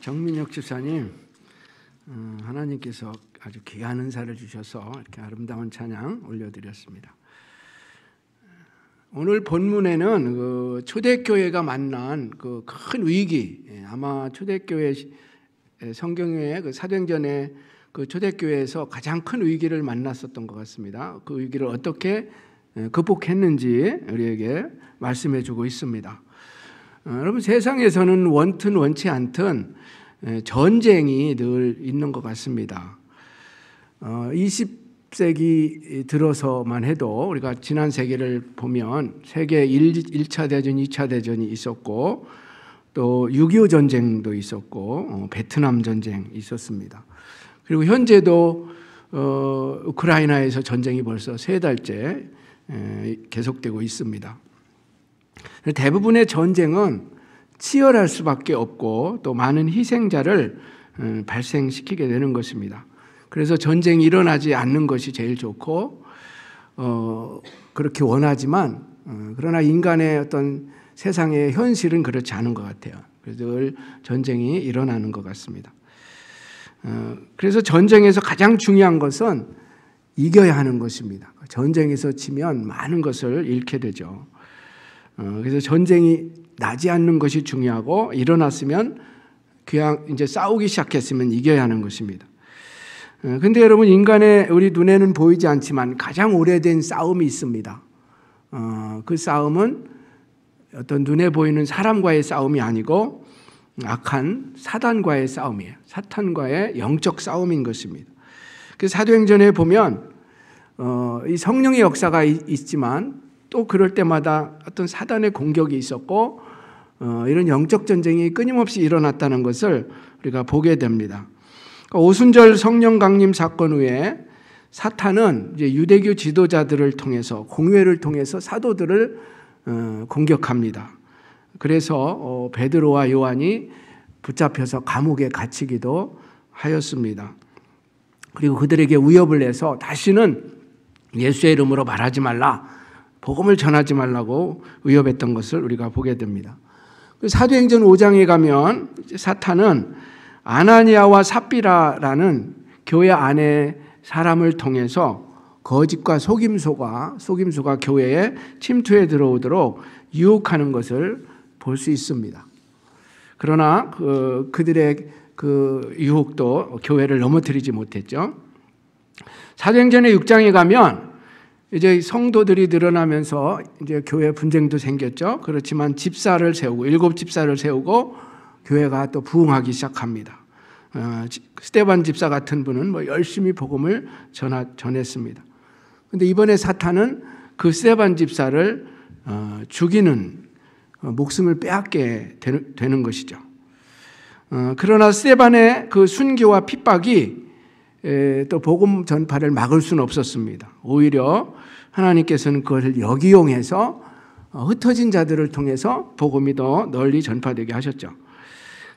정민혁 집사님, 하나님께서 아주 귀한 은사를 주셔서 이렇게 아름다운 찬양 올려드렸습니다. 오늘 본문에는 그 초대교회가 만난 그 큰 위기, 아마 초대교회 성경의 그 사도행전에 그 초대교회에서 가장 큰 위기를 만났었던 것 같습니다. 그 위기를 어떻게 극복했는지 우리에게 말씀해주고 있습니다. 여러분, 세상에서는 원튼 원치 않든 전쟁이 늘 있는 것 같습니다. 20세기 들어서만 해도 우리가 지난 세기를 보면 세계 1차 대전, 2차 대전이 있었고 또 6.25 전쟁도 있었고 베트남 전쟁이 있었습니다. 그리고 현재도 우크라이나에서 전쟁이 벌써 3달째 계속되고 있습니다. 대부분의 전쟁은 치열할 수밖에 없고 또 많은 희생자를 발생시키게 되는 것입니다. 그래서 전쟁이 일어나지 않는 것이 제일 좋고 그렇게 원하지만 그러나 인간의 어떤 세상의 현실은 그렇지 않은 것 같아요. 그래서 늘 전쟁이 일어나는 것 같습니다. 그래서 전쟁에서 가장 중요한 것은 이겨야 하는 것입니다. 전쟁에서 지면 많은 것을 잃게 되죠. 그래서 전쟁이 나지 않는 것이 중요하고 일어났으면 그냥 이제 싸우기 시작했으면 이겨야 하는 것입니다. 근데 여러분, 인간의 우리 눈에는 보이지 않지만 가장 오래된 싸움이 있습니다. 그 싸움은 어떤 눈에 보이는 사람과의 싸움이 아니고 악한 사단과의 싸움이에요. 사탄과의 영적 싸움인 것입니다. 그래서 사도행전에 보면 이 성령의 역사가 있지만 또 그럴 때마다 어떤 사단의 공격이 있었고 이런 영적 전쟁이 끊임없이 일어났다는 것을 우리가 보게 됩니다. 오순절 성령 강림 사건 후에 사탄은 이제 유대교 지도자들을 통해서 공회를 통해서 사도들을 공격합니다. 그래서 베드로와 요한이 붙잡혀서 감옥에 갇히기도 하였습니다. 그리고 그들에게 위협을 해서 다시는 예수의 이름으로 말하지 말라, 복음을 전하지 말라고 위협했던 것을 우리가 보게 됩니다. 사도행전 5장에 가면 사탄은 아나니아와 삽비라라는 교회 안에 사람을 통해서 거짓과 속임수가 교회에 침투해 들어오도록 유혹하는 것을 볼 수 있습니다. 그러나 그들의 그 유혹도 교회를 넘어뜨리지 못했죠. 사도행전의 6장에 가면 이제 성도들이 늘어나면서 이제 교회 분쟁도 생겼죠. 그렇지만 집사를 세우고 7 집사를 세우고 교회가 또 부흥하기 시작합니다. 스데반 집사 같은 분은 열심히 복음을 전했습니다. 그런데 이번에 사탄은 그 스데반 집사를 죽이는 목숨을 빼앗게 되는 것이죠. 그러나 스데반의 그 순교와 핍박이 또 복음 전파를 막을 수는 없었습니다. 오히려 하나님께서는 그것을 역이용해서 흩어진 자들을 통해서 복음이 더 널리 전파되게 하셨죠.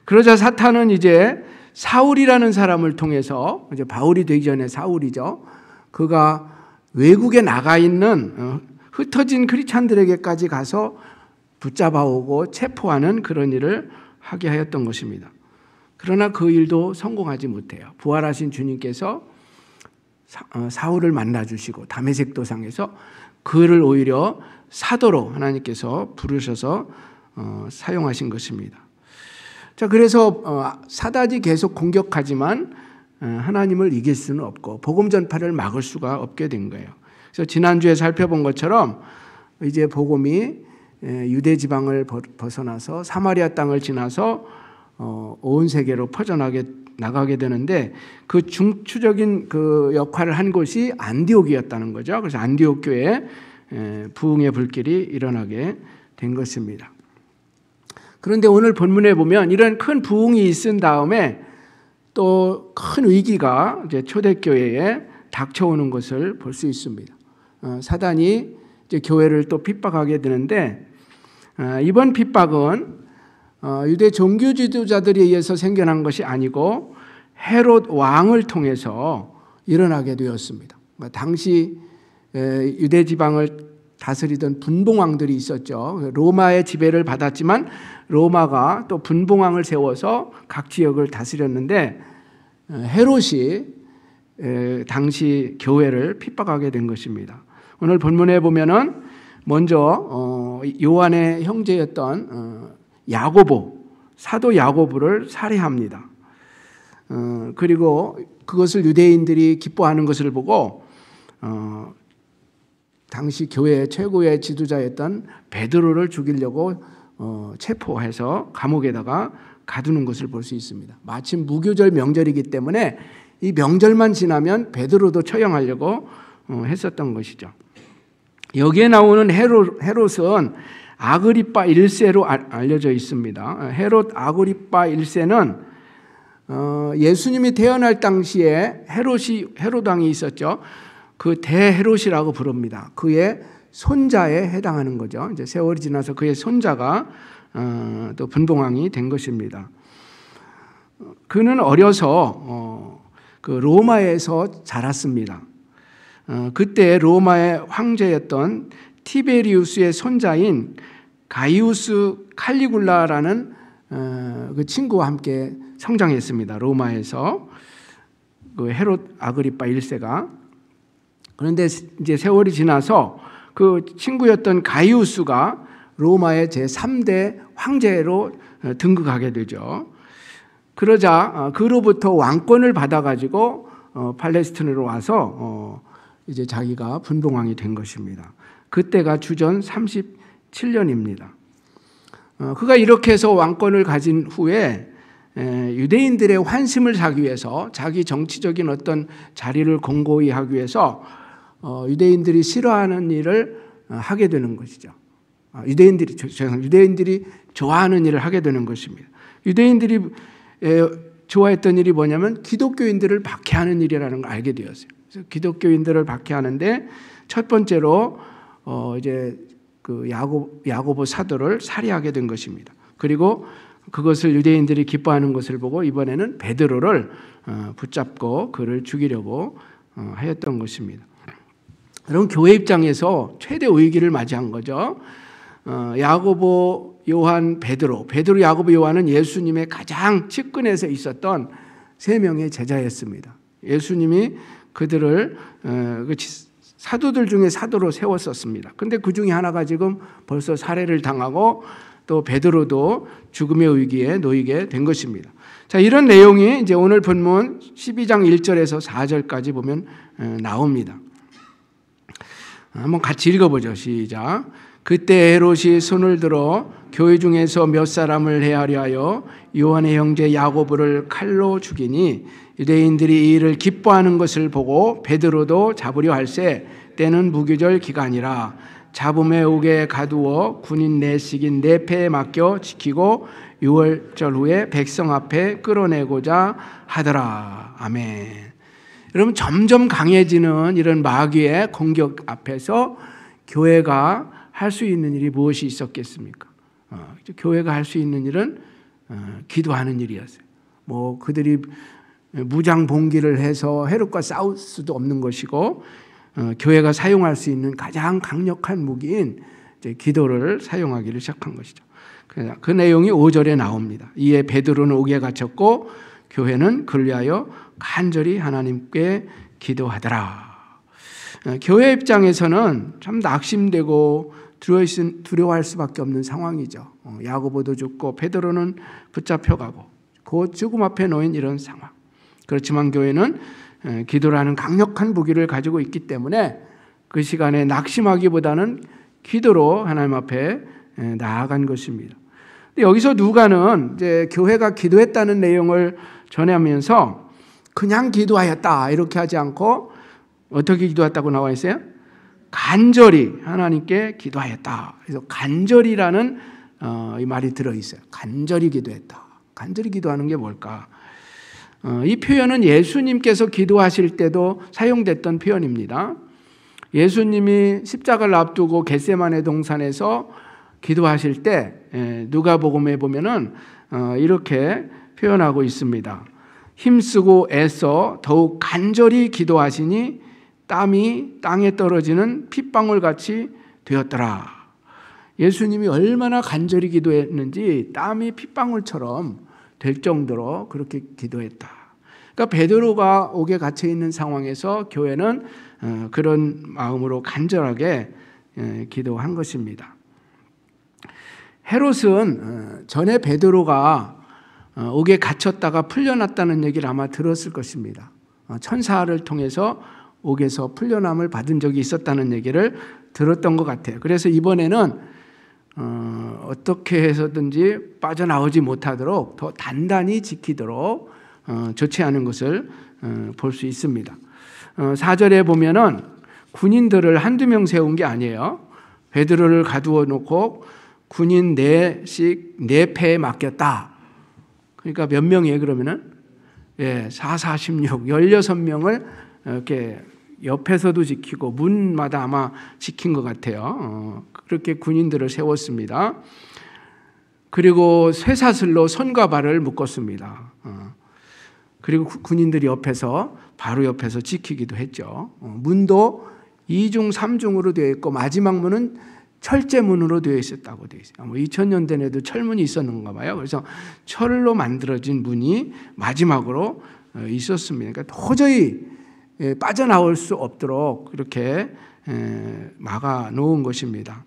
그러자 사탄은 이제 사울이라는 사람을 통해서, 이제 바울이 되기 전에 사울이죠. 그가 외국에 나가 있는 흩어진 크리스찬들에게까지 가서 붙잡아오고 체포하는 그런 일을 하게 하였던 것입니다. 그러나 그 일도 성공하지 못해요. 부활하신 주님께서 사울을 만나주시고 다메섹 도상에서 그를 오히려 사도로 하나님께서 부르셔서 사용하신 것입니다. 자, 그래서 사단이 계속 공격하지만 하나님을 이길 수는 없고 복음 전파를 막을 수가 없게 된 거예요. 그래서 지난주에 살펴본 것처럼 이제 복음이 유대 지방을 벗어나서 사마리아 땅을 지나서 온 세계로 나가게 되는데 그 중추적인 그 역할을 한 곳이 안디옥이었다는 거죠. 그래서 안디옥 교회에 부흥의 불길이 일어나게 된 것입니다. 그런데 오늘 본문에 보면 이런 큰 부흥이 있은 다음에 또 큰 위기가 이제 초대교회에 닥쳐오는 것을 볼 수 있습니다. 사단이 이제 교회를 또 핍박하게 되는데 이번 핍박은 유대 종교 지도자들에 의해서 생겨난 것이 아니고 헤롯 왕을 통해서 일어나게 되었습니다. 당시 유대 지방을 다스리던 분봉왕들이 있었죠. 로마의 지배를 받았지만 로마가 또 분봉왕을 세워서 각 지역을 다스렸는데 헤롯이 당시 교회를 핍박하게 된 것입니다. 오늘 본문에 보면은 먼저 요한의 형제였던 야고보, 사도 야고보를 살해합니다. 그리고 그것을 유대인들이 기뻐하는 것을 보고 당시 교회의 최고의 지도자였던 베드로를 죽이려고 체포해서 감옥에다가 가두는 것을 볼 수 있습니다. 마침 무교절 명절이기 때문에 이 명절만 지나면 베드로도 처형하려고 했었던 것이죠. 여기에 나오는 헤롯은 아그리빠 1세로 알려져 있습니다. 헤롯 아그리빠 1세는 예수님이 태어날 당시에 헤롯 왕이 있었죠. 그 대헤롯이라고 부릅니다. 그의 손자에 해당하는 거죠. 이제 세월이 지나서 그의 손자가 또 분봉왕이 된 것입니다. 그는 어려서 그 로마에서 자랐습니다. 그때 로마의 황제였던 티베리우스의 손자인 가이우스 칼리굴라라는 그 친구와 함께 성장했습니다. 로마에서 그 헤롯 아그리빠 1세가. 그런데 이제 세월이 지나서 그 친구였던 가이우스가 로마의 제3대 황제로 등극하게 되죠. 그러자 그로부터 왕권을 받아가지고 팔레스틴으로 와서 이제 자기가 분봉왕이 된 것입니다. 그때가 주전 37년입니다. 그가 이렇게 해서 왕권을 가진 후에 유대인들의 환심을 사기 위해서 자기 정치적인 어떤 자리를 공고히 하기 위해서 유대인들이 싫어하는 일을 하게 되는 것이죠. 유대인들이 좋아하는 일을 하게 되는 것입니다. 유대인들이 좋아했던 일이 뭐냐면 기독교인들을 박해하는 일이라는 걸 알게 되었어요. 그래서 기독교인들을 박해하는데 첫 번째로 이제 그 야고보 사도를 살해하게 된 것입니다. 그리고 그것을 유대인들이 기뻐하는 것을 보고 이번에는 베드로를 붙잡고 그를 죽이려고 하였던 것입니다. 여러분, 교회 입장에서 최대 위기를 맞이한 거죠. 야고보, 요한, 베드로, 야고보, 요한은 예수님의 가장 측근에서 있었던 세 명의 제자였습니다. 예수님이 그들을 사도들 중에 사도로 세웠었습니다. 근데 그 중에 하나가 지금 벌써 살해를 당하고 또 베드로도 죽음의 위기에 놓이게 된 것입니다. 자, 이런 내용이 이제 오늘 본문 12장 1절에서 4절까지 보면 나옵니다. 한번 같이 읽어보죠. 시작. 그때 헤롯이 손을 들어 교회 중에서 몇 사람을 해하려 하여 요한의 형제 야고보를 칼로 죽이니 유대인들이 이 일을 기뻐하는 것을 보고 베드로도 잡으려 할새 때는 무교절 기간이라 잡음에 오게 가두어 군인 내식인 내패에 맡겨 지키고 6월절 후에 백성 앞에 끌어내고자 하더라. 아멘. 여러분, 점점 강해지는 이런 마귀의 공격 앞에서 교회가 할 수 있는 일이 무엇이 있었겠습니까? 교회가 할 수 있는 일은 기도하는 일이었어요. 뭐 그들이 무장 봉기를 해서 헤롯과 싸울 수도 없는 것이고 교회가 사용할 수 있는 가장 강력한 무기인 이제 기도를 사용하기를 시작한 것이죠. 그 내용이 5절에 나옵니다. 이에 베드로는 옥에 갇혔고 교회는 그를 위하여 간절히 하나님께 기도하더라. 교회 입장에서는 참 낙심되고 두려워할 수밖에 없는 상황이죠. 야고보도 죽고 베드로는 붙잡혀가고 곧 죽음 앞에 놓인 이런 상황. 그렇지만 교회는 기도라는 강력한 무기를 가지고 있기 때문에 그 시간에 낙심하기보다는 기도로 하나님 앞에 나아간 것입니다. 근데 여기서 누가는 이제 교회가 기도했다는 내용을 전하면서 그냥 기도하였다 이렇게 하지 않고 어떻게 기도했다고 나와 있어요? 간절히 하나님께 기도하였다. 그래서 간절히라는 이 말이 들어있어요. 간절히 기도했다. 간절히 기도하는 게 뭘까? 이 표현은 예수님께서 기도하실 때도 사용됐던 표현입니다. 예수님이 십자가를 앞두고 겟세마네 동산에서 기도하실 때 누가복음에 보면은 이렇게 표현하고 있습니다. 힘쓰고 애써 더욱 간절히 기도하시니 땀이 땅에 떨어지는 핏방울 같이 되었더라. 예수님이 얼마나 간절히 기도했는지 땀이 핏방울처럼 될 정도로 그렇게 기도했다. 그러니까 베드로가 옥에 갇혀 있는 상황에서 교회는 그런 마음으로 간절하게 기도한 것입니다. 헤롯은 전에 베드로가 옥에 갇혔다가 풀려났다는 얘기를 아마 들었을 것입니다. 천사를 통해서 옥에서 풀려남을 받은 적이 있었다는 얘기를 들었던 것 같아요. 그래서 이번에는 어떻게 해서든지 빠져나오지 못하도록 더 단단히 지키도록 조치하는 것을 볼 수 있습니다. 4절에 보면은 군인들을 한두 명 세운 게 아니에요. 베드로를 가두어 놓고 군인 4패에 맡겼다. 그러니까 몇 명이에요, 그러면은? 4, 16, 16명을 이렇게 옆에서도 지키고 문마다 아마 지킨 것 같아요. 그렇게 군인들을 세웠습니다. 그리고 쇠사슬로 손과 발을 묶었습니다. 그리고 군인들이 옆에서 바로 옆에서 지키기도 했죠. 문도 2중 3중으로 되어 있고 마지막 문은 철제문으로 되어 있었다고 되어 있어요. 2000년대에도 철문이 있었는가 봐요. 그래서 철로 만들어진 문이 마지막으로 있었습니다. 그러니까 도저히 빠져나올 수 없도록 그렇게 막아 놓은 것입니다.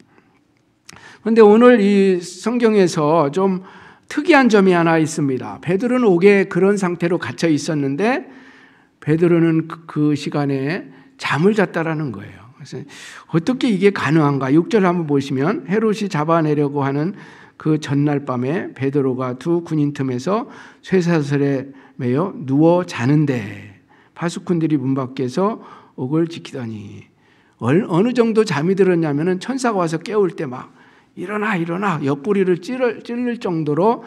그런데 오늘 이 성경에서 좀 특이한 점이 하나 있습니다. 베드로는 옥에 그런 상태로 갇혀 있었는데 베드로는 그 시간에 잠을 잤다라는 거예요. 그래서 어떻게 이게 가능한가? 6절 한번 보시면 헤롯이 잡아내려고 하는 그 전날 밤에 베드로가 두 군인 틈에서 쇠사슬에 매여 누워 자는데 파수꾼들이 문 밖에서 옥을 지키더니 어느 정도 잠이 들었냐면은 천사가 와서 깨울 때 막 일어나 옆구리를 찌를 정도로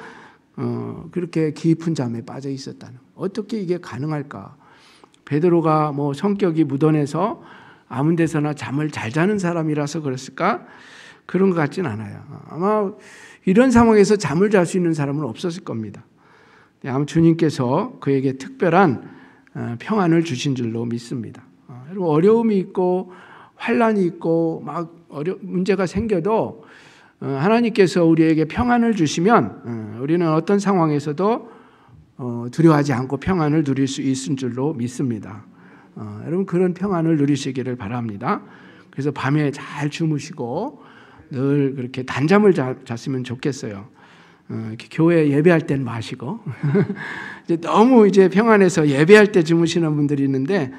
그렇게 깊은 잠에 빠져 있었다는. 어떻게 이게 가능할까? 베드로가 뭐 성격이 무던해서 아무 데서나 잠을 잘 자는 사람이라서 그랬을까? 그런 것 같진 않아요. 아마 이런 상황에서 잠을 잘 수 있는 사람은 없었을 겁니다. 아마 주님께서 그에게 특별한 평안을 주신 줄로 믿습니다. 여러분 어려움이 있고 환란이 있고 막 문제가 생겨도 하나님께서 우리에게 평안을 주시면 우리는 어떤 상황에서도 두려워하지 않고 평안을 누릴 수 있을 줄로 믿습니다. 여러분 그런 평안을 누리시기를 바랍니다. 그래서 밤에 잘 주무시고 늘 그렇게 단잠을 잤으면 좋겠어요. 교회 예배할 땐 마시고 이제 너무 이제 평안해서 예배할 때 주무시는 분들이 있는데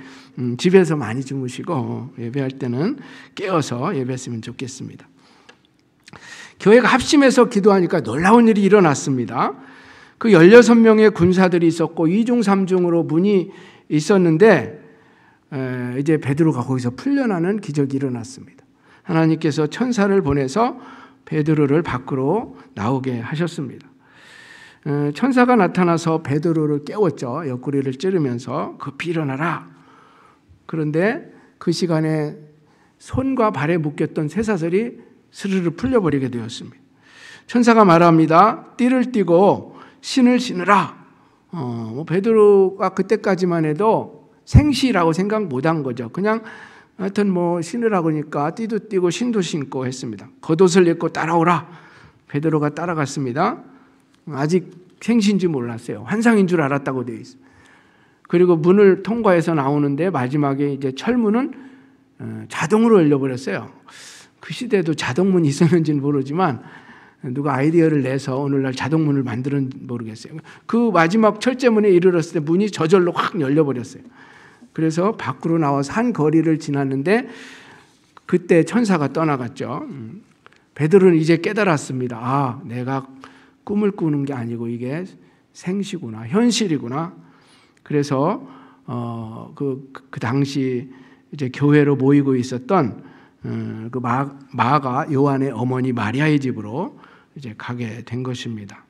집에서 많이 주무시고 예배할 때는 깨어서 예배했으면 좋겠습니다. 교회가 합심해서 기도하니까 놀라운 일이 일어났습니다. 그 16명의 군사들이 있었고 2중 3중으로 문이 있었는데 이제 베드로가 거기서 풀려나는 기적이 일어났습니다. 하나님께서 천사를 보내서 베드로를 밖으로 나오게 하셨습니다. 천사가 나타나서 베드로를 깨웠죠. 옆구리를 찌르면서 급히 일어나라. 그런데 그 시간에 손과 발에 묶였던 쇠사슬이 스르르 풀려버리게 되었습니다. 천사가 말합니다. 띠를 띠고 신을 신으라. 베드로가 그때까지만 해도 생시라고 생각 못한 거죠. 그냥 하여튼 뭐 신으라고 하니까 띠도 띠고 신도 신고 했습니다. 겉옷을 입고 따라오라. 베드로가 따라갔습니다. 아직 생시인지 몰랐어요. 환상인 줄 알았다고 되어 있어요. 그리고 문을 통과해서 나오는데 마지막에 이제 철문은 자동으로 열려버렸어요. 그 시대에도 자동문이 있었는지는 모르지만 누가 아이디어를 내서 오늘날 자동문을 만드는지 모르겠어요. 그 마지막 철제문에 이르렀을 때 문이 저절로 확 열려버렸어요. 그래서 밖으로 나와서 한 거리를 지났는데 그때 천사가 떠나갔죠. 베드로는 이제 깨달았습니다. 아, 내가 꿈을 꾸는 게 아니고 이게 생시구나, 현실이구나. 그래서 그 당시 이제 교회로 모이고 있었던 그 마가 요한의 어머니 마리아의 집으로 이제 가게 된 것입니다.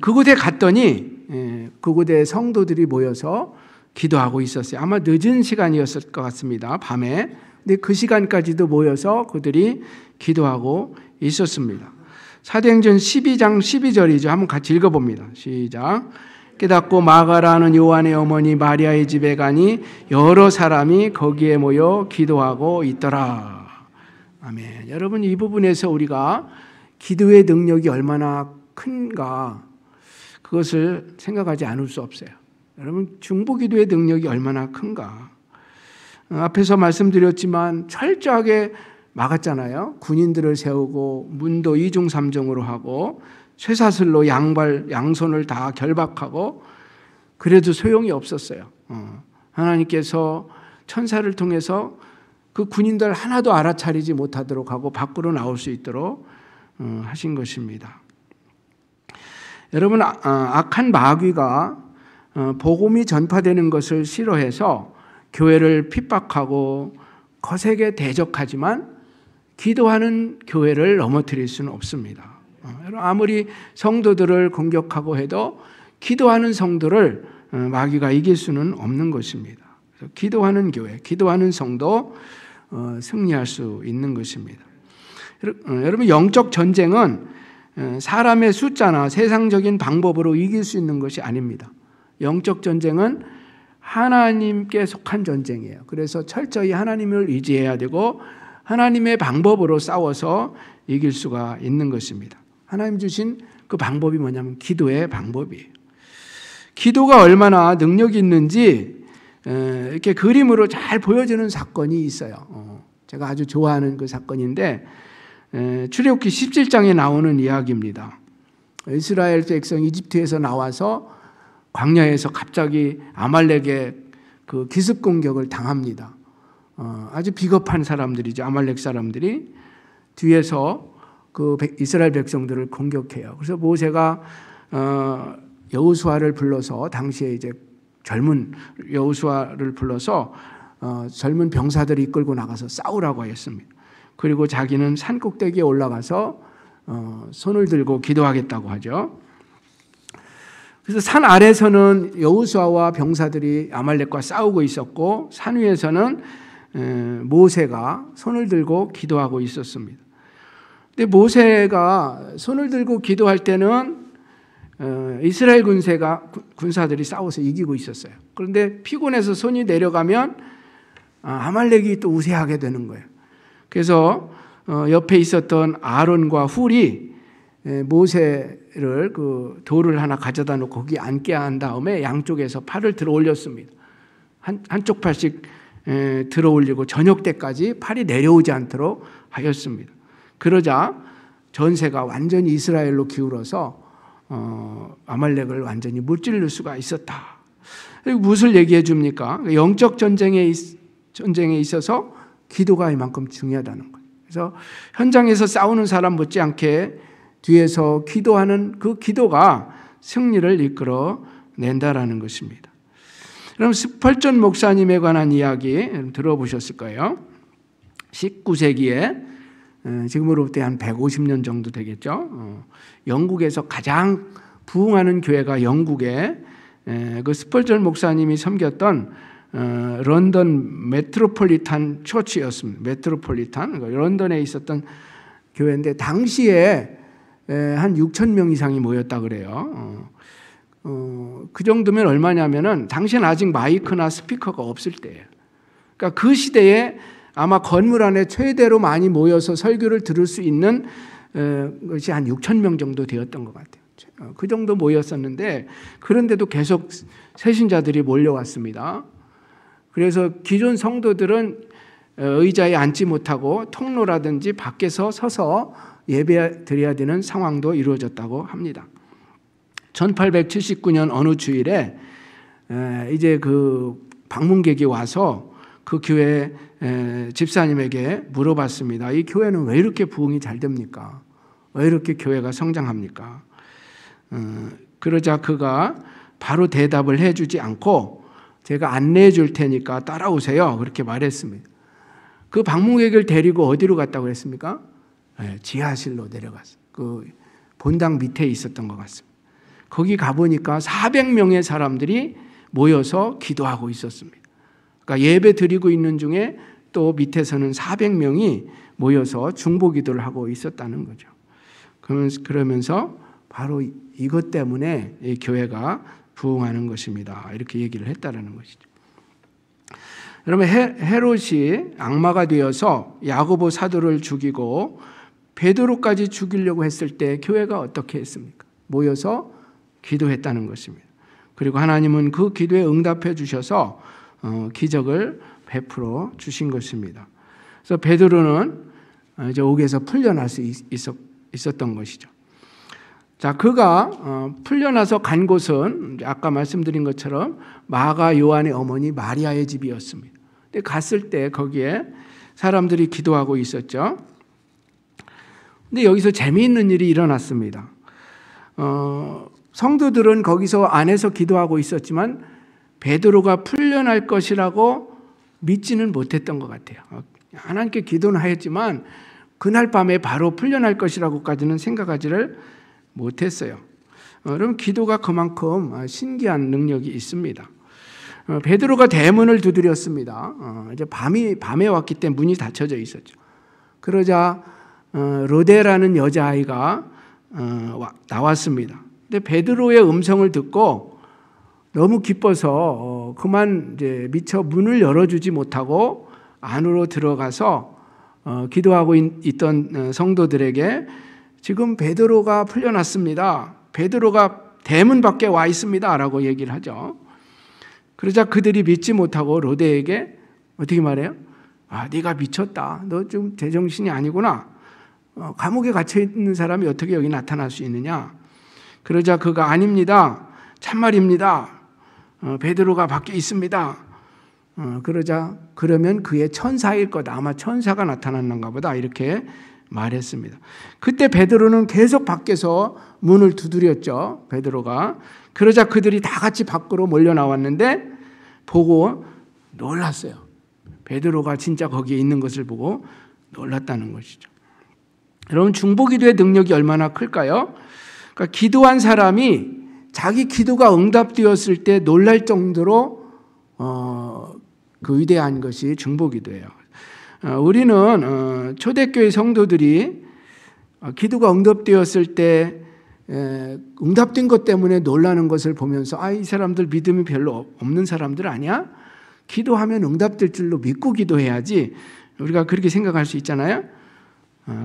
그곳에 갔더니 그곳에 성도들이 모여서 기도하고 있었어요. 아마 늦은 시간이었을 것 같습니다. 밤에. 근데 그 시간까지도 모여서 그들이 기도하고 있었습니다. 사도행전 12장 12절이죠. 한번 같이 읽어봅니다. 시작. 깨닫고 마가라는 요한의 어머니 마리아의 집에 가니 여러 사람이 거기에 모여 기도하고 있더라. 아멘. 여러분, 이 부분에서 우리가 기도의 능력이 얼마나 큰가 그것을 생각하지 않을 수 없어요. 여러분, 중보기도의 능력이 얼마나 큰가. 앞에서 말씀드렸지만 철저하게 막았잖아요. 군인들을 세우고 문도 2중 3중으로 하고 쇠사슬로 양손을 다 결박하고 그래도 소용이 없었어요. 하나님께서 천사를 통해서 그 군인들 하나도 알아차리지 못하도록 하고 밖으로 나올 수 있도록 하신 것입니다. 여러분, 악한 마귀가 복음이 전파되는 것을 싫어해서 교회를 핍박하고 거세게 대적하지만 기도하는 교회를 넘어뜨릴 수는 없습니다. 아무리 성도들을 공격하고 해도 기도하는 성도를 마귀가 이길 수는 없는 것입니다. 그래서 기도하는 교회, 기도하는 성도 승리할 수 있는 것입니다. 여러분, 영적 전쟁은 사람의 숫자나 세상적인 방법으로 이길 수 있는 것이 아닙니다. 영적 전쟁은 하나님께 속한 전쟁이에요. 그래서 철저히 하나님을 의지해야 되고 하나님의 방법으로 싸워서 이길 수가 있는 것입니다. 하나님 주신 그 방법이 뭐냐면 기도의 방법이에요. 기도가 얼마나 능력이 있는지 이렇게 그림으로 잘 보여주는 사건이 있어요. 제가 아주 좋아하는 그 사건인데 출애굽기 17장에 나오는 이야기입니다. 이스라엘 백성 이집트에서 나와서 광야에서 갑자기 아말렉의 그 기습 공격을 당합니다. 아주 비겁한 사람들이죠. 아말렉 사람들이 뒤에서 그 이스라엘 백성들을 공격해요. 그래서 모세가 여호수아를 불러서 당시에 이제 젊은 여호수아를 불러서 젊은 병사들을 이끌고 나가서 싸우라고 하였습니다. 그리고 자기는 산 꼭대기에 올라가서 손을 들고 기도하겠다고 하죠. 그래서 산 아래서는 여호수아와 병사들이 아말렉과 싸우고 있었고 산 위에서는 모세가 손을 들고 기도하고 있었습니다. 근데 모세가 손을 들고 기도할 때는 이스라엘 군사들이 싸워서 이기고 있었어요. 그런데 피곤해서 손이 내려가면 아말렉이 또 우세하게 되는 거예요. 그래서 옆에 있었던 아론과 훌이 모세를 그 돌을 하나 가져다 놓고 거기 앉게 한 다음에 양쪽에서 팔을 들어 올렸습니다. 한쪽 팔씩 들어 올리고 저녁 때까지 팔이 내려오지 않도록 하였습니다. 그러자 전세가 완전히 이스라엘로 기울어서 아말렉을 완전히 무찌를 수가 있었다. 무엇을 얘기해 줍니까? 영적 전쟁에 있어서 기도가 이만큼 중요하다는 거예요. 그래서 현장에서 싸우는 사람 못지않게 뒤에서 기도하는 그 기도가 승리를 이끌어 낸다라는 것입니다. 그럼 스펄전 목사님에 관한 이야기 들어보셨을 거예요. 19세기에 지금으로부터 한 150년 정도 되겠죠. 영국에서 가장 부흥하는 교회가 영국에 그 스펄전 목사님이 섬겼던 런던 메트로폴리탄 처치였습니다. 메트로폴리탄 런던에 있었던 교회인데 당시에 한 6천 명 이상이 모였다 그래요. 그 정도면 얼마냐면은 당시엔 아직 마이크나 스피커가 없을 때예요. 그러니까 그 시대에 아마 건물 안에 최대로 많이 모여서 설교를 들을 수 있는 것이 한 6천 명 정도 되었던 것 같아요. 그 정도 모였었는데 그런데도 계속 새신자들이 몰려왔습니다. 그래서 기존 성도들은 의자에 앉지 못하고 통로라든지 밖에서 서서 예배 드려야 되는 상황도 이루어졌다고 합니다. 1879년 어느 주일에 이제 그 방문객이 와서 그 교회 집사님에게 물어봤습니다. 이 교회는 왜 이렇게 부흥이 잘 됩니까? 왜 이렇게 교회가 성장합니까? 그러자 그가 바로 대답을 해주지 않고 제가 안내해 줄 테니까 따라오세요. 그렇게 말했습니다. 그 방문객을 데리고 어디로 갔다고 했습니까? 지하실로 내려갔어요. 그 본당 밑에 있었던 것 같습니다. 거기 가보니까 400명의 사람들이 모여서 기도하고 있었습니다. 그러니까 예배 드리고 있는 중에 또 밑에서는 400명이 모여서 중보기도를 하고 있었다는 거죠. 그러면서 바로 이것 때문에 이 교회가 부흥하는 것입니다. 이렇게 얘기를 했다라는 것이죠. 여러분, 헤롯이 악마가 되어서 야고보 사도를 죽이고 베드로까지 죽이려고 했을 때 교회가 어떻게 했습니까? 모여서 기도했다는 것입니다. 그리고 하나님은 그 기도에 응답해 주셔서 기적을 베풀어 주신 것입니다. 그래서 베드로는 이제 옥에서 풀려날 수 있었던 것이죠. 자, 그가 풀려나서 간 곳은 아까 말씀드린 것처럼 마가 요한의 어머니 마리아의 집이었습니다. 근데 갔을 때 거기에 사람들이 기도하고 있었죠. 근데 여기서 재미있는 일이 일어났습니다. 성도들은 거기서 안에서 기도하고 있었지만 베드로가 풀려날 것이라고 믿지는 못했던 것 같아요. 하나님께 기도는 하였지만 그날 밤에 바로 풀려날 것이라고까지는 생각하지를 못했어요. 여러분, 기도가 그만큼 신기한 능력이 있습니다. 베드로가 대문을 두드렸습니다. 이제 밤에 왔기 때문에 문이 닫혀져 있었죠. 그러자 로데라는 여자아이가 나왔습니다. 근데 베드로의 음성을 듣고 너무 기뻐서 그만 이제 미처 문을 열어주지 못하고 안으로 들어가서 기도하고 있던 성도들에게 지금 베드로가 풀려났습니다. 베드로가 대문 밖에 와 있습니다. 라고 얘기를 하죠. 그러자 그들이 믿지 못하고 로데에게 어떻게 말해요? 네가 미쳤다. 너 좀 제정신이 아니구나. 감옥에 갇혀 있는 사람이 어떻게 여기 나타날 수 있느냐? 그러자 그가 아닙니다. 참말입니다. 베드로가 밖에 있습니다. 그러자 그러면 그의 천사일 거다. 아마 천사가 나타났는가 보다. 이렇게 말했습니다. 그때 베드로는 계속 밖에서 문을 두드렸죠. 베드로가. 그러자 그들이 다 같이 밖으로 몰려 나왔는데 보고 놀랐어요. 베드로가 진짜 거기에 있는 것을 보고 놀랐다는 것이죠. 여러분, 중보기도의 능력이 얼마나 클까요? 그러니까 기도한 사람이 자기 기도가 응답되었을 때 놀랄 정도로 그 위대한 것이 중보기도예요. 우리는 초대교회 성도들이 기도가 응답되었을 때 응답된 것 때문에 놀라는 것을 보면서 이 사람들 믿음이 별로 없는 사람들 아니야? 기도하면 응답될 줄로 믿고 기도해야지. 우리가 그렇게 생각할 수 있잖아요.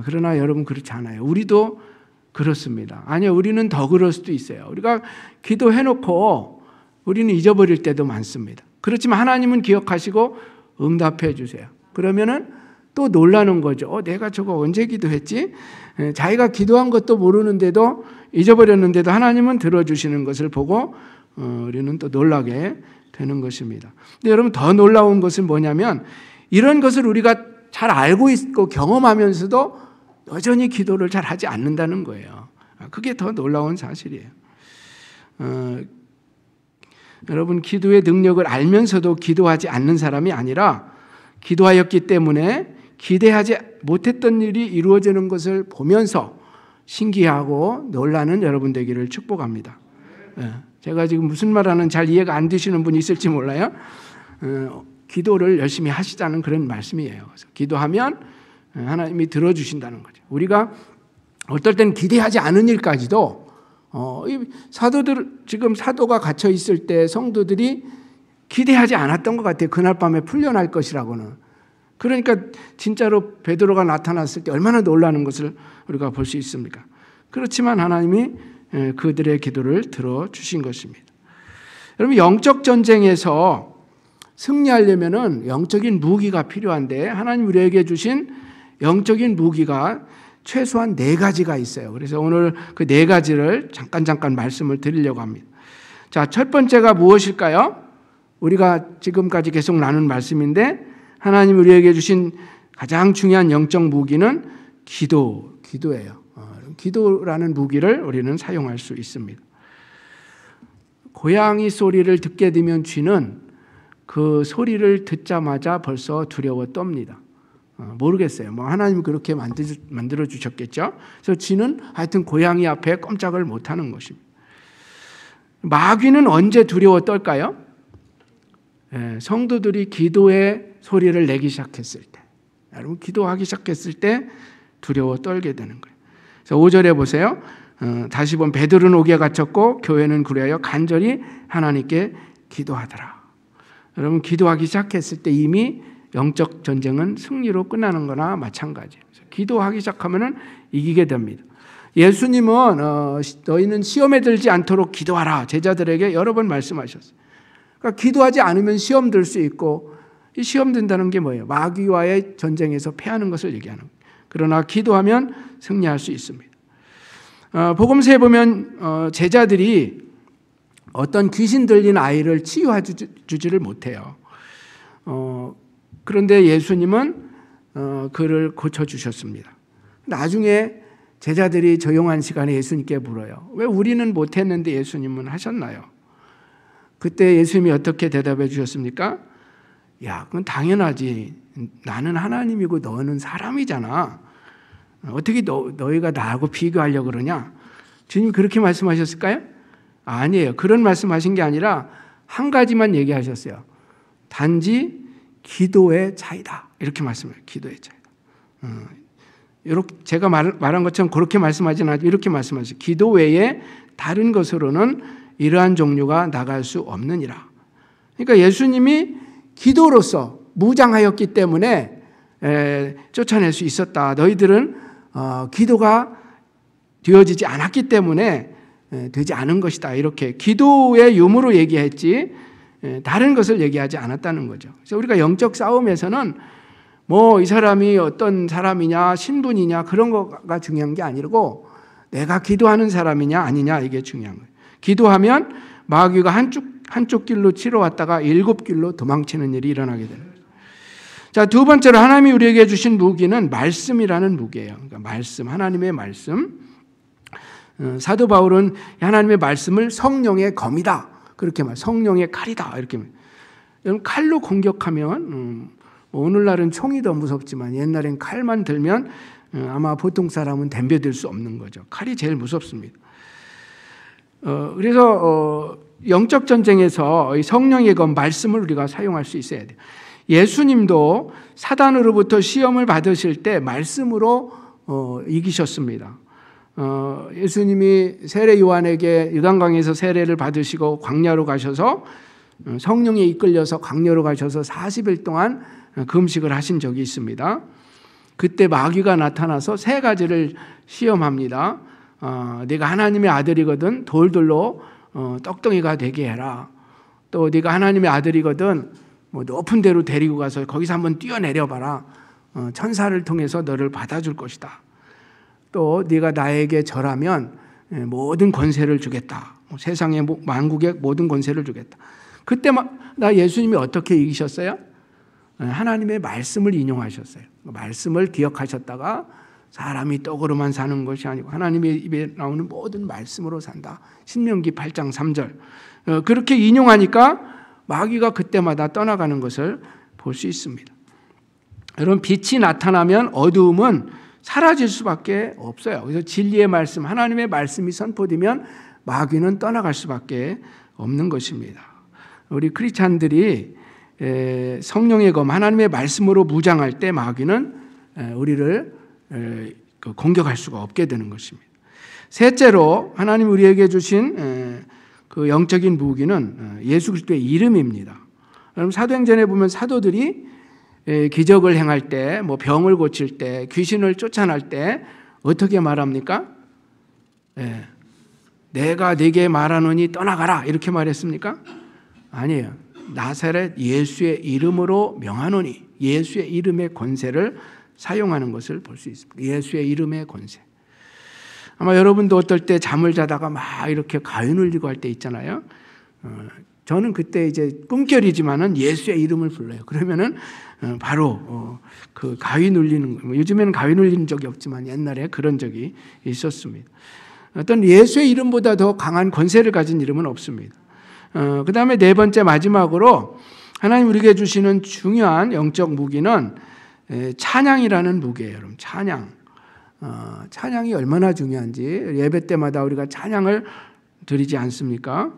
그러나 여러분, 그렇지 않아요. 우리도 그렇습니다. 아니요, 우리는 더 그럴 수도 있어요. 우리가 기도해놓고 우리는 잊어버릴 때도 많습니다. 그렇지만 하나님은 기억하시고 응답해 주세요. 그러면은 또 놀라는 거죠. 내가 저거 언제 기도했지? 자기가 기도한 것도 모르는데도 잊어버렸는데도 하나님은 들어주시는 것을 보고 우리는 또 놀라게 되는 것입니다. 근데 여러분, 더 놀라운 것은 뭐냐면 이런 것을 우리가 잘 알고 있고 경험하면서도 여전히 기도를 잘 하지 않는다는 거예요. 그게 더 놀라운 사실이에요. 여러분, 기도의 능력을 알면서도 기도하지 않는 사람이 아니라 기도하였기 때문에 기대하지 못했던 일이 이루어지는 것을 보면서 신기하고 놀라는 여러분 되기를 축복합니다. 제가 지금 무슨 말하는 잘 이해가 안 되시는 분이 있을지 몰라요. 기도를 열심히 하시자는 그런 말씀이에요. 그래서 기도하면 하나님이 들어주신다는 거죠. 우리가 어떨 때는 기대하지 않은 일까지도 사도들, 지금 사도가 갇혀 있을 때 성도들이 기대하지 않았던 것 같아요. 그날 밤에 풀려날 것이라고는. 그러니까 진짜로 베드로가 나타났을 때 얼마나 놀라는 것을 우리가 볼 수 있습니까? 그렇지만 하나님이 그들의 기도를 들어주신 것입니다. 여러분, 영적 전쟁에서 승리하려면은 영적인 무기가 필요한데 하나님 우리에게 주신 영적인 무기가 최소한 4가지가 있어요. 그래서 오늘 그 4가지를 잠깐 말씀을 드리려고 합니다. 자, 첫 번째가 무엇일까요? 우리가 지금까지 계속 나눈 말씀인데 하나님 우리에게 주신 가장 중요한 영적 무기는 기도예요. 기도라는 무기를 우리는 사용할 수 있습니다. 고양이 소리를 듣게 되면 쥐는 그 소리를 듣자마자 벌써 두려워 떱니다. 모르겠어요. 하나님이 그렇게 만들어 주셨겠죠. 그래서 쥐는 하여튼 고양이 앞에 꼼짝을 못하는 것입니다. 마귀는 언제 두려워 떨까요? 성도들이 기도의 소리를 내기 시작했을 때, 여러분, 기도하기 시작했을 때 두려워 떨게 되는 거예요. 그래서 5절에 보세요. 다시 보면 베드로는 옥에 갇혔고 교회는 그리하여 간절히 하나님께 기도하더라. 여러분 기도하기 시작했을 때 이미 영적 전쟁은 승리로 끝나는 거나 마찬가지예요. 기도하기 시작하면 이기게 됩니다. 예수님은 너희는 시험에 들지 않도록 기도하라 제자들에게 여러 번 말씀하셨어요. 그러니까 기도하지 않으면 시험 들 수 있고, 이 시험 든다는 게 뭐예요? 마귀와의 전쟁에서 패하는 것을 얘기하는 거예요. 그러나 기도하면 승리할 수 있습니다. 복음서에 보면 제자들이 어떤 귀신 들린 아이를 치유해 주지를 못해요. 그런데 예수님은 그를 고쳐주셨습니다. 나중에 제자들이 조용한 시간에 예수님께 물어요. 왜 우리는 못했는데 예수님은 하셨나요? 그때 예수님이 어떻게 대답해 주셨습니까? 야, 그건 당연하지. 나는 하나님이고 너는 사람이잖아. 어떻게 너희가 나하고 비교하려고 그러냐? 주님이 그렇게 말씀하셨을까요? 아니에요. 그런 말씀하신 게 아니라 한 가지만 얘기하셨어요. 단지 기도의 차이다. 이렇게 말씀해요. 기도의 차이다. 이렇게 제가 말한 것처럼 그렇게 말씀하지는 않고 이렇게 말씀하셨어요. 기도 외에 다른 것으로는 이러한 종류가 나갈 수 없느니라. 그러니까 예수님이 기도로서 무장하였기 때문에 쫓아낼 수 있었다. 너희들은 기도가 되어지지 않았기 때문에 되지 않은 것이다. 이렇게 기도의 유무로 얘기했지 다른 것을 얘기하지 않았다는 거죠. 그래서 우리가 영적 싸움에서는 뭐 이 사람이 어떤 사람이냐 신분이냐 그런 거가 중요한 게 아니고 내가 기도하는 사람이냐 아니냐 이게 중요한 거예요. 기도하면 마귀가 한쪽 길로 치러 왔다가 7길로 도망치는 일이 일어나게 돼요. 자, 두 번째로 하나님이 우리에게 주신 무기는 말씀이라는 무기예요. 그러니까 말씀, 하나님의 말씀. 사도 바울은 하나님의 말씀을 성령의 검이다. 그렇게 말, 성령의 칼이다. 이렇게 말. 여러분 칼로 공격하면 오늘날은 총이 더 무섭지만 옛날엔 칼만 들면 아마 보통 사람은 덤벼들 수 없는 거죠. 칼이 제일 무섭습니다. 그래서 영적 전쟁에서 성령의 검 말씀을 우리가 사용할 수 있어야 돼요. 예수님도 사단으로부터 시험을 받으실 때 말씀으로 이기셨습니다. 예수님이 세례 요한에게 요단강에서 세례를 받으시고 광야로 가셔서 성령에 이끌려서 광야로 가셔서 40일 동안 금식을 하신 적이 있습니다. 그때 마귀가 나타나서 세 가지를 시험합니다. 네가 하나님의 아들이거든 돌들로 떡덩이가 되게 해라. 또 네가 하나님의 아들이거든 뭐 높은 데로 데리고 가서 거기서 한번 뛰어내려봐라. 천사를 통해서 너를 받아줄 것이다. 또 네가 나에게 절하면 모든 권세를 주겠다. 세상의 만국의 모든 권세를 주겠다. 그때 나 예수님이 어떻게 이기셨어요? 하나님의 말씀을 인용하셨어요. 말씀을 기억하셨다가 사람이 떡으로만 사는 것이 아니고 하나님의 입에 나오는 모든 말씀으로 산다. 신명기 8장 3절. 그렇게 인용하니까 마귀가 그때마다 떠나가는 것을 볼 수 있습니다. 여러분 빛이 나타나면 어두움은 사라질 수밖에 없어요. 그래서 진리의 말씀, 하나님의 말씀이 선포되면 마귀는 떠나갈 수밖에 없는 것입니다. 우리 크리스찬들이 성령의 검, 하나님의 말씀으로 무장할 때 마귀는 우리를 공격할 수가 없게 되는 것입니다. 셋째로 하나님 우리에게 주신 그 영적인 무기는 예수 그리스도의 이름입니다. 여러분 사도행전에 보면 사도들이 기적을 행할 때, 뭐 병을 고칠 때, 귀신을 쫓아낼 때 어떻게 말합니까? 내가 네게 말하노니 떠나가라 이렇게 말했습니까? 아니에요. 나사렛 예수의 이름으로 명하노니 예수의 이름의 권세를 사용하는 것을 볼 수 있습니다. 예수의 이름의 권세. 아마 여러분도 어떨 때 잠을 자다가 막 이렇게 가위 눌리고 할 때 있잖아요. 저는 그때 이제 꿈결이지만은 예수의 이름을 불러요. 그러면은 바로 그 가위 눌리는 거. 요즘에는 가위 눌리는 적이 없지만 옛날에 그런 적이 있었습니다. 어떤 예수의 이름보다 더 강한 권세를 가진 이름은 없습니다. 그 다음에 네 번째 마지막으로 하나님 우리에게 주시는 중요한 영적 무기는 찬양이라는 무기예요. 여러분 찬양. 찬양이 얼마나 중요한지 예배 때마다 우리가 찬양을 드리지 않습니까?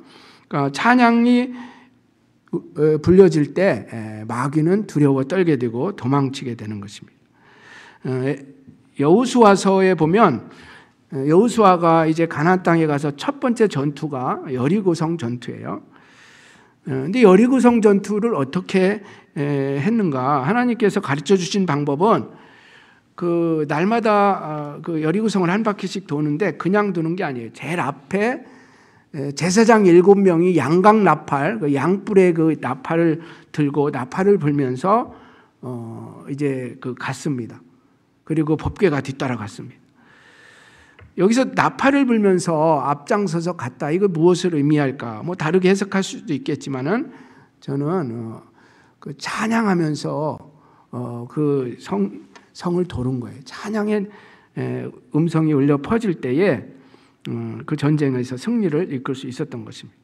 그러니까 찬양이 불려질 때 마귀는 두려워 떨게 되고 도망치게 되는 것입니다. 여호수아서에 보면 여호수아가 이제 가나안 땅에 가서 첫 번째 전투가 여리고성 전투예요. 근데 여리고성 전투를 어떻게 했는가? 하나님께서 가르쳐 주신 방법은 그 날마다 그 여리고성을 한 바퀴씩 도는데 그냥 도는 게 아니에요. 제일 앞에 제사장 7명이 양각 나팔, 그 양뿔의 그 나팔을 들고 나팔을 불면서 이제 그 갔습니다. 그리고 법궤가 뒤따라 갔습니다. 여기서 나팔을 불면서 앞장서서 갔다. 이거 무엇을 의미할까? 뭐 다르게 해석할 수도 있겠지만은 저는 그 찬양하면서 그 성을 도는 거예요. 찬양의 음성이 울려 퍼질 때에 그 전쟁에서 승리를 이끌 수 있었던 것입니다.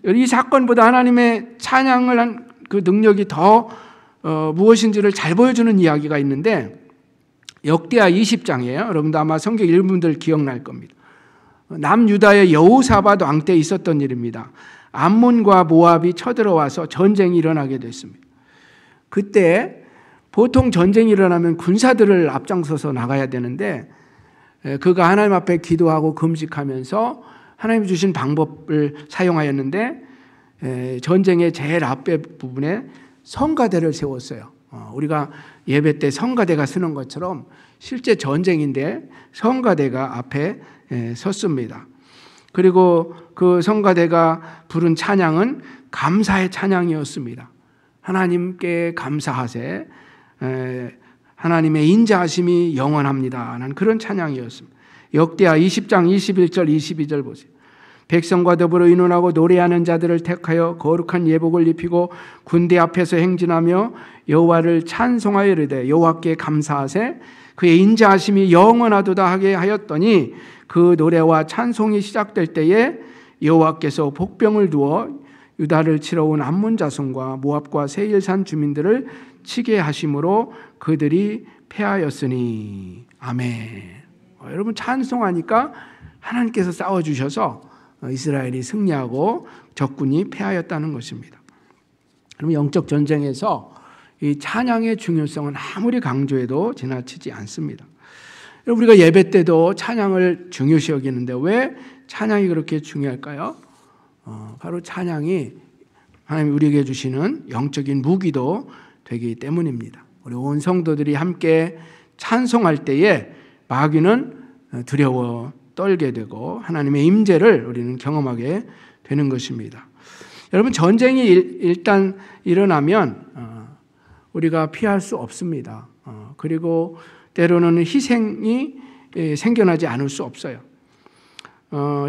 이 사건보다 하나님의 찬양을 한 그 능력이 더 무엇인지를 잘 보여주는 이야기가 있는데 역대하 20장이에요. 여러분도 아마 성경 일부분들 기억날 겁니다. 남유다의 여호사밧 왕 때 있었던 일입니다. 암몬과 모압이 쳐들어와서 전쟁이 일어나게 됐습니다. 그때 보통 전쟁이 일어나면 군사들을 앞장서서 나가야 되는데 그가 하나님 앞에 기도하고 금식하면서 하나님 주신 방법을 사용하였는데 전쟁의 제일 앞에 부분에 성가대를 세웠어요. 우리가 예배 때 성가대가 서는 것처럼 실제 전쟁인데 성가대가 앞에 섰습니다. 그리고 그 성가대가 부른 찬양은 감사의 찬양이었습니다. 하나님께 감사하세, 하나님의 인자하심이 영원합니다 라는 그런 찬양이었습니다. 역대하 20장 21절 22절 보세요. 백성과 더불어 의논하고 노래하는 자들을 택하여 거룩한 예복을 입히고 군대 앞에서 행진하며 여호와를 찬송하여 이르되 여호와께 감사하세 그의 인자하심이 영원하도다 하게 하였더니 그 노래와 찬송이 시작될 때에 여호와께서 복병을 두어 유다를 치러 온 암몬 자손과 모압과 세일산 주민들을 치게 하심으로 그들이 패하였으니 아멘. 여러분 찬송하니까 하나님께서 싸워주셔서 이스라엘이 승리하고 적군이 패하였다는 것입니다. 그럼 영적 전쟁에서 이 찬양의 중요성은 아무리 강조해도 지나치지 않습니다. 우리가 예배 때도 찬양을 중요시 여기는데 왜 찬양이 그렇게 중요할까요? 바로 찬양이 하나님이 우리에게 주시는 영적인 무기도 되기 때문입니다. 우리 온 성도들이 함께 찬송할 때에 마귀는 두려워 떨게 되고 하나님의 임재를 우리는 경험하게 되는 것입니다. 여러분 전쟁이 일단 일어나면 우리가 피할 수 없습니다. 그리고 때로는 희생이 생겨나지 않을 수 없어요.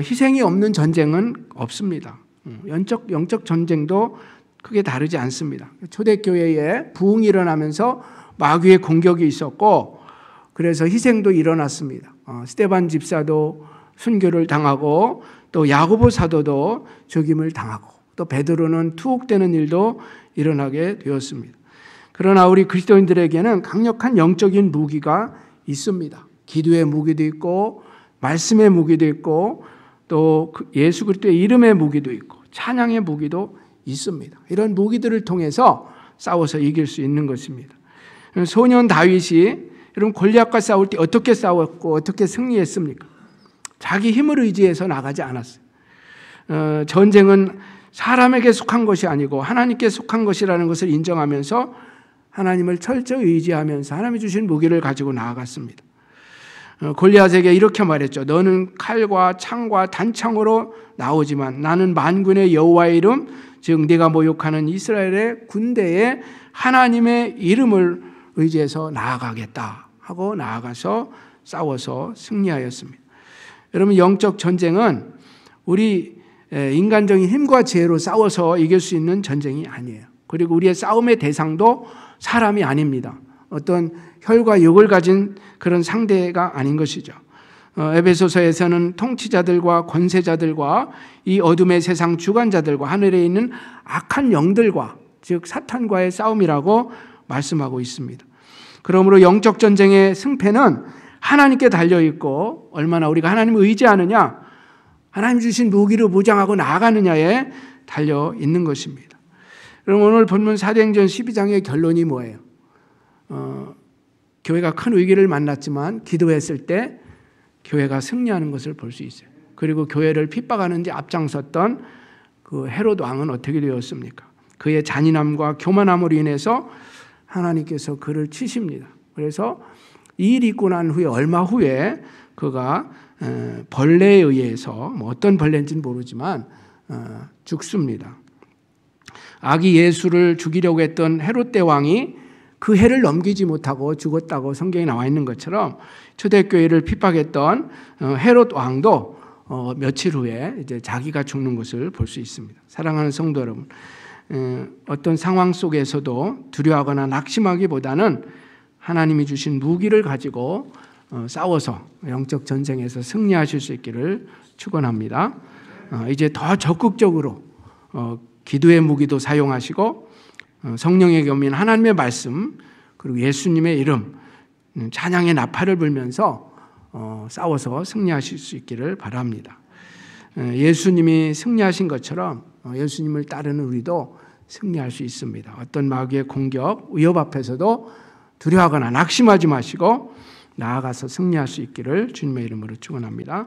희생이 없는 전쟁은 없습니다. 영적 전쟁도 크게 다르지 않습니다. 초대교회에 부흥이 일어나면서 마귀의 공격이 있었고 그래서 희생도 일어났습니다. 스데반 집사도 순교를 당하고 또 야고보 사도도 죽임을 당하고 또 베드로는 투옥되는 일도 일어나게 되었습니다. 그러나 우리 그리스도인들에게는 강력한 영적인 무기가 있습니다. 기도의 무기도 있고 말씀의 무기도 있고 또 예수 그리스도의 이름의 무기도 있고 찬양의 무기도 있습니다. 이런 무기들을 통해서 싸워서 이길 수 있는 것입니다. 소년 다윗이 여러분 골리앗과 싸울 때 어떻게 싸웠고 어떻게 승리했습니까? 자기 힘을 의지해서 나가지 않았어요. 전쟁은 사람에게 속한 것이 아니고 하나님께 속한 것이라는 것을 인정하면서 하나님을 철저히 의지하면서 하나님이 주신 무기를 가지고 나아갔습니다. 골리앗에게 이렇게 말했죠. 너는 칼과 창과 단창으로 나오지만 나는 만군의 여호와의 이름 즉 네가 모욕하는 이스라엘의 군대에 하나님의 이름을 의지해서 나아가겠다 하고 나아가서 싸워서 승리하였습니다. 여러분 영적 전쟁은 우리 인간적인 힘과 지혜로 싸워서 이길 수 있는 전쟁이 아니에요. 그리고 우리의 싸움의 대상도 사람이 아닙니다. 어떤 혈과 육을 가진 그런 상대가 아닌 것이죠. 에베소서에서는 통치자들과 권세자들과 이 어둠의 세상 주관자들과 하늘에 있는 악한 영들과 즉 사탄과의 싸움이라고 말씀하고 있습니다. 그러므로 영적 전쟁의 승패는 하나님께 달려있고 얼마나 우리가 하나님을 의지하느냐 하나님 주신 무기로 무장하고 나아가느냐에 달려있는 것입니다. 그럼 오늘 본문 사도행전 12장의 결론이 뭐예요? 교회가 큰 위기를 만났지만 기도했을 때 교회가 승리하는 것을 볼 수 있어요. 그리고 교회를 핍박하는 데 앞장섰던 그 헤롯 왕은 어떻게 되었습니까? 그의 잔인함과 교만함으로 인해서 하나님께서 그를 치십니다. 그래서 이 일이 있고 난 후에 얼마 후에 그가 벌레에 의해서 어떤 벌레인지는 모르지만 죽습니다. 아기 예수를 죽이려고 했던 헤롯 대왕이 그 해를 넘기지 못하고 죽었다고 성경에 나와 있는 것처럼 초대교회를 핍박했던 헤롯 왕도 며칠 후에 이제 자기가 죽는 것을 볼 수 있습니다. 사랑하는 성도 여러분, 어떤 상황 속에서도 두려워하거나 낙심하기보다는 하나님이 주신 무기를 가지고 싸워서 영적 전쟁에서 승리하실 수 있기를 축원합니다. 이제 더 적극적으로 기도의 무기도 사용하시고 성령의 겸인 하나님의 말씀 그리고 예수님의 이름 찬양의 나팔을 불면서 싸워서 승리하실 수 있기를 바랍니다. 예수님이 승리하신 것처럼 예수님을 따르는 우리도 승리할 수 있습니다. 어떤 마귀의 공격, 위협 앞에서도 두려워하거나 낙심하지 마시고 나아가서 승리할 수 있기를 주님의 이름으로 축원합니다.